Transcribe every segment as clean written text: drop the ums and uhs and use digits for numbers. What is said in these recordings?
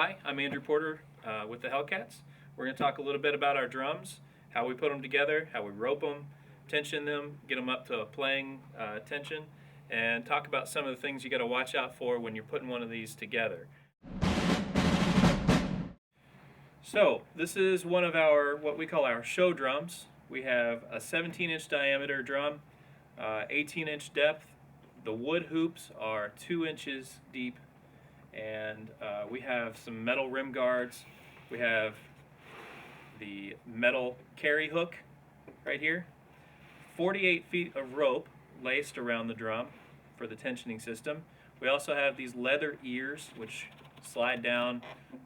Hi, I'm Andrew Porter with the Hellcats. We're going to talk a little bit about our drums, how we put them together, how we rope them, tension them, get them up to a playing tension, and talk about some of the things you got to watch out for when you're putting one of these together. So this is one of our what we call our show drums. We have a 17-inch diameter drum, 18-inch depth. The wood hoops are 2 inches deep, and we have some metal rim guards. We have the metal carry hook right here, 48 feet of rope laced around the drum for the tensioning system. We also have these leather ears which slide down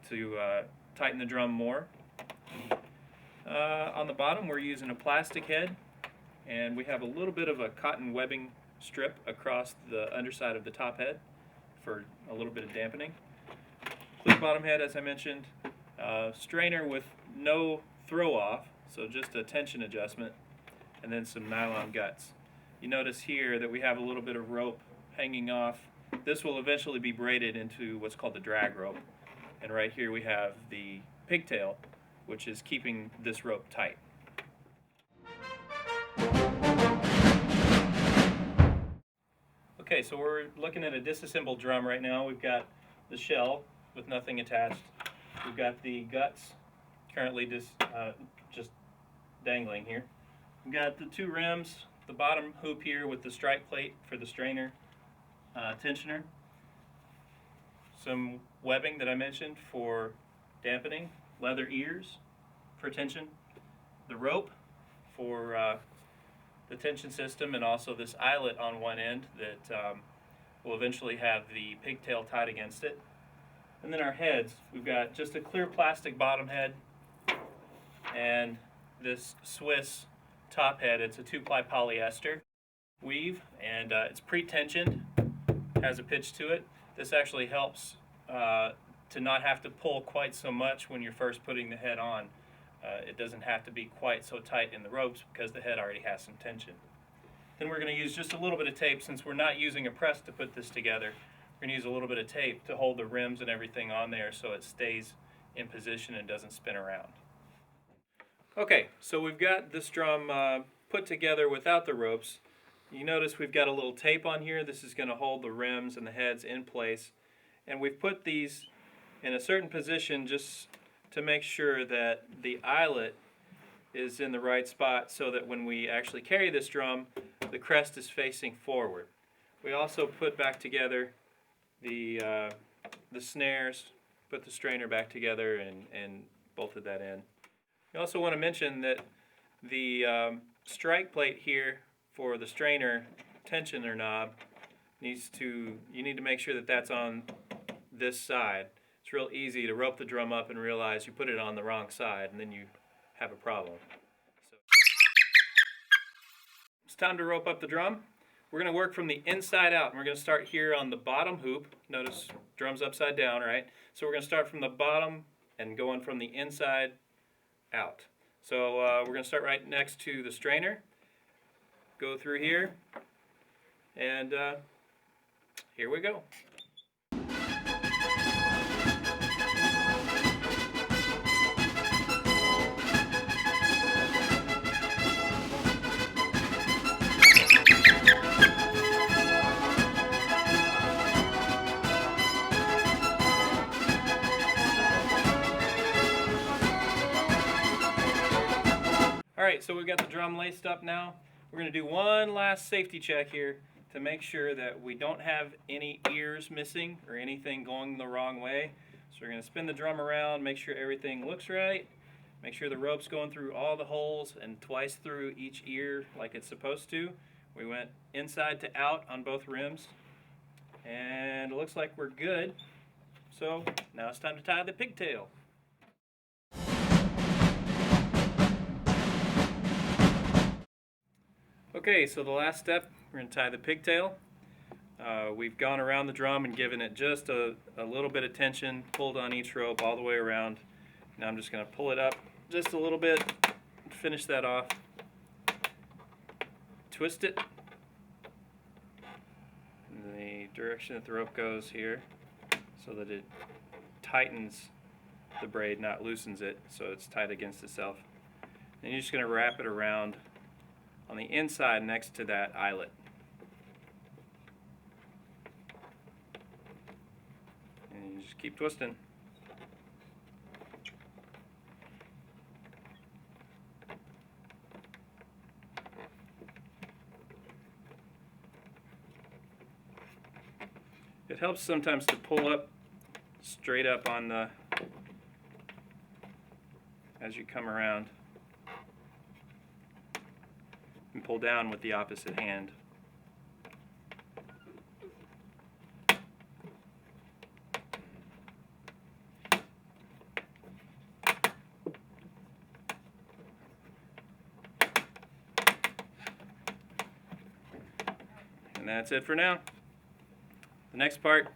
to tighten the drum more. On the bottom we're using a plastic head, and we have a little bit of a cotton webbing strip across the underside of the top head for a little bit of dampening. Clip bottom head, as I mentioned, strainer with no throw off, so just a tension adjustment, and then some nylon guts. You notice here that we have a little bit of rope hanging off. This will eventually be braided into what's called the drag rope, and right here we have the pigtail, which is keeping this rope tight. Okay, so we're looking at a disassembled drum right now. We've got the shell with nothing attached. We've got the guts currently just dangling here. We've got the two rims, the bottom hoop here with the strike plate for the strainer tensioner, some webbing that I mentioned for dampening, leather ears for tension, the rope for the tension system, and also this eyelet on one end that will eventually have the pigtail tied against it. And then our heads, we've got just a clear plastic bottom head and this Swiss top head. It's a 2-ply polyester weave, and it's pre-tensioned, has a pitch to it. This actually helps to not have to pull quite so much when you're first putting the head on. It doesn't have to be quite so tight in the ropes because the head already has some tension. Then we're going to use just a little bit of tape. Since we're not using a press to put this together, we're going to use a little bit of tape to hold the rims and everything on there so it stays in position and doesn't spin around. Okay, so we've got this drum put together without the ropes. You notice we've got a little tape on here. This is going to hold the rims and the heads in place. And we've put these in a certain position just to make sure that the eyelet is in the right spot so that when we actually carry this drum, the crest is facing forward. We also put back together the snares, put the strainer back together and bolted that in. You also want to mention that the strike plate here for the strainer tensioner knob you need to make sure that that's on this side. It's real easy to rope the drum up and realize you put it on the wrong side, and then you have a problem. So, it's time to rope up the drum. We're going to work from the inside out, and we're going to start here on the bottom hoop. Notice drum's upside down, right? So we're going to start from the bottom and going from the inside out. So we're going to start right next to the strainer, go through here, and here we go. Alright, so we've got the drum laced up now. We're going to do one last safety check here to make sure that we don't have any ears missing or anything going the wrong way. So we're going to spin the drum around, make sure everything looks right, make sure the rope's going through all the holes and twice through each ear like it's supposed to. We went inside to out on both rims, and it looks like we're good. So now it's time to tie the pigtail. Okay, so the last step, we're going to tie the pigtail. We've gone around the drum and given it just a little bit of tension, pulled on each rope all the way around. Now I'm just going to pull it up just a little bit, finish that off, twist it in the direction that the rope goes here so that it tightens the braid, not loosens it, so it's tight against itself. Then you're just going to wrap it around on the inside next to that eyelet. And you just keep twisting. It helps sometimes to pull up straight up on the, as you come around, and pull down with the opposite hand. And that's it for now. The next part,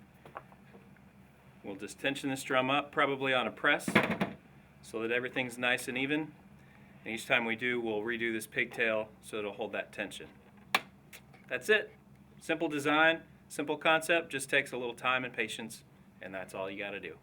we'll just tension this drum up, probably on a press, so that everything's nice and even. And each time we do, we'll redo this pigtail so it'll hold that tension. That's it. Simple design, simple concept, just takes a little time and patience, and that's all you gotta do.